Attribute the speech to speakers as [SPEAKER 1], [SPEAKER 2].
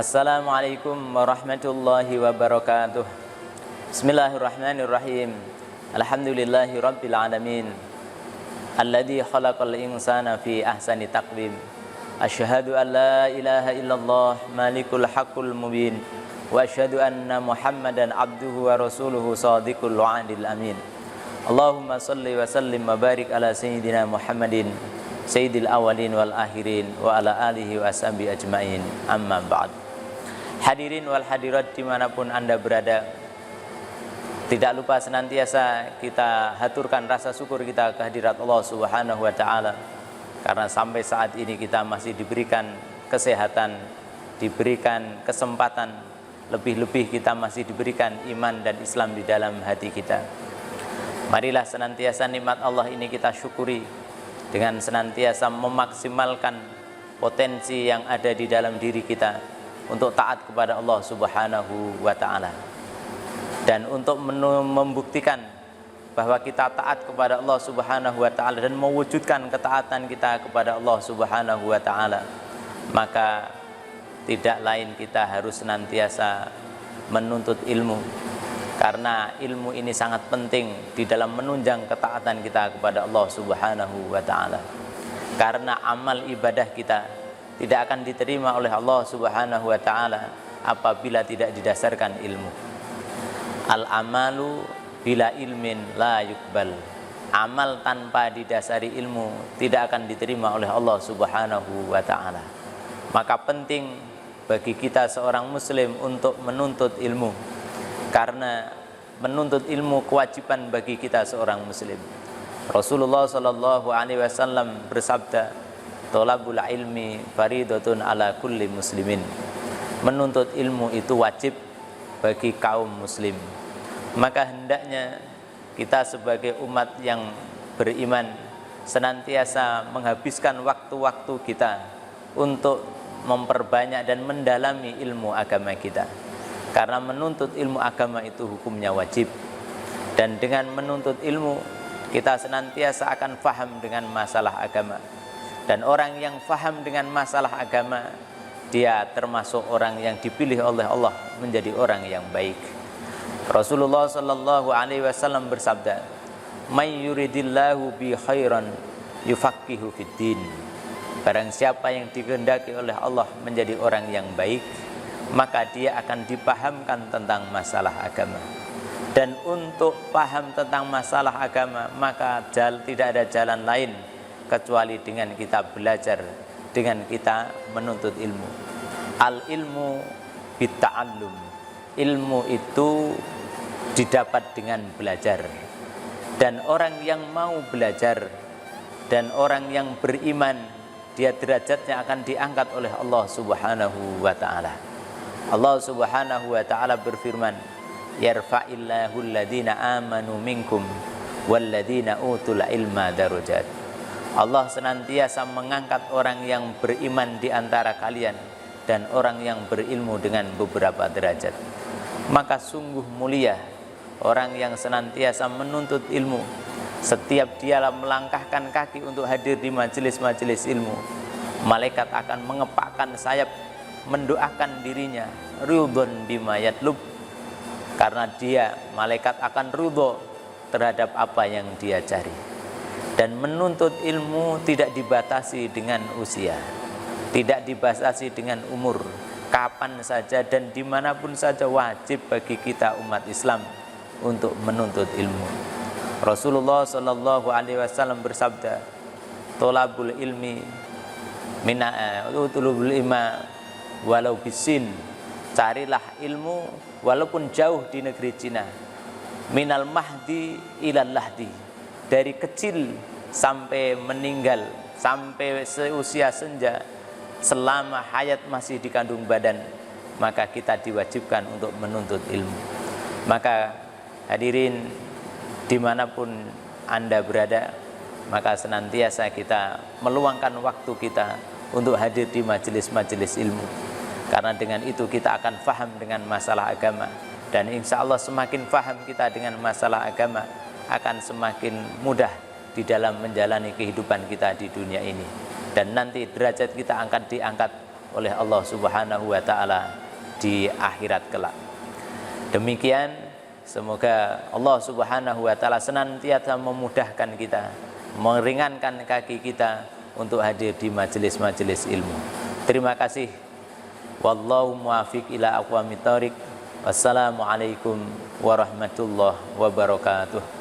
[SPEAKER 1] Assalamualaikum warahmatullahi wabarakatuh. Bismillahirrahmanirrahim. Alhamdulillahi rabbil alamin. Alladzi khalaqal insana fi ahsani taqwim. Asyhadu an la ilaha illallah malikul haqqul mubin. Wa asyhadu anna Muhammadan abduhu wa rasuluhu shadiqul wa'dil amin. Allahumma salli wa sallim wa barik ala sayyidina Muhammadin sayyidil awalin wal akhirin wa ala alihi wa ashabi ajmain. Amma ba'd. Hadirin wal hadirat dimanapun Anda berada, tidak lupa senantiasa kita haturkan rasa syukur kita kehadirat Allah Subhanahu wa taala, karena sampai saat ini kita masih diberikan kesehatan, diberikan kesempatan, lebih-lebih kita masih diberikan iman dan Islam di dalam hati kita. Marilah senantiasa nikmat Allah ini kita syukuri dengan senantiasa memaksimalkan potensi yang ada di dalam diri kita untuk taat kepada Allah Subhanahu wa taala, dan untuk membuktikan bahwa kita taat kepada Allah Subhanahu wa taala dan mewujudkan ketaatan kita kepada Allah Subhanahu wa taala, maka tidak lain kita harus senantiasa menuntut ilmu, karena ilmu ini sangat penting di dalam menunjang ketaatan kita kepada Allah Subhanahu wa taala. Karena amal ibadah kita tidak akan diterima oleh Allah Subhanahu wa taala apabila tidak didasarkan ilmu. Al-amalu bila ilmin la yukbal. Amal tanpa didasari ilmu tidak akan diterima oleh Allah Subhanahu wa taala. Maka penting bagi kita seorang muslim untuk menuntut ilmu, karena menuntut ilmu kewajiban bagi kita seorang muslim. Rasulullah sallallahu alaihi wasallam bersabda, "Thalabul ilmi faridatun ala kulli muslimin." Menuntut ilmu itu wajib bagi kaum muslim. Maka hendaknya kita sebagai umat yang beriman senantiasa menghabiskan waktu-waktu kita untuk memperbanyak dan mendalami ilmu agama kita. Karena menuntut ilmu agama itu hukumnya wajib. Dan dengan menuntut ilmu kita senantiasa akan faham dengan masalah agama. Dan orang yang faham dengan masalah agama, dia termasuk orang yang dipilih oleh Allah menjadi orang yang baik. Rasulullah sallallahu alaihi wasallam bersabda, "May yuridillahu bi khairan yufaqihu fid din." Barang siapa yang dikehendaki oleh Allah menjadi orang yang baik, maka dia akan dipahamkan tentang masalah agama. Dan untuk paham tentang masalah agama, maka tidak ada jalan lain kecuali dengan kita belajar, dengan kita menuntut ilmu. Al ilmu bitta'allum. Ilmu itu didapat dengan belajar. Dan orang yang mau belajar dan orang yang beriman, dia derajatnya akan diangkat oleh Allah Subhanahu wa taala. Allah Subhanahu wa taala berfirman, "Yarfa'illahu alladhina amanu minkum walladhina utul ilma darajat." Allah senantiasa mengangkat orang yang beriman di antara kalian dan orang yang berilmu dengan beberapa derajat. Maka sungguh mulia orang yang senantiasa menuntut ilmu. Setiap dia melangkahkan kaki untuk hadir di majelis-majelis ilmu, malaikat akan mengepakkan sayap mendoakan dirinya, ridhon bima yatlub, karena dia malaikat akan ridho terhadap apa yang dia cari. Dan menuntut ilmu tidak dibatasi dengan usia, tidak dibatasi dengan umur. Kapan saja dan dimanapun saja wajib bagi kita umat Islam untuk menuntut ilmu. Rasulullah sallallahu alaihi wasallam bersabda, "Thalabul ilmi utulubul ilma walau bisin." Carilah ilmu walaupun jauh di negeri Cina. Minal mahdi ilal lahdi. Dari kecil sampai meninggal, sampai seusia senja, selama hayat masih di kandung badan, maka kita diwajibkan untuk menuntut ilmu. Maka hadirin dimanapun Anda berada, maka senantiasa kita meluangkan waktu kita untuk hadir di majelis-majelis ilmu. Karena dengan itu kita akan faham dengan masalah agama. Dan insya Allah semakin faham kita dengan masalah agama, akan semakin mudah di dalam menjalani kehidupan kita di dunia ini. Dan nanti derajat kita akan diangkat oleh Allah Subhanahu wa taala di akhirat kelak. Demikian, semoga Allah Subhanahu wa taala senantiasa memudahkan kita, meringankan kaki kita untuk hadir di majelis-majelis ilmu. Terima kasih. Wallahu muwaffiq ila aqwamit thoriq. Wassalamualaikum warahmatullahi wabarakatuh.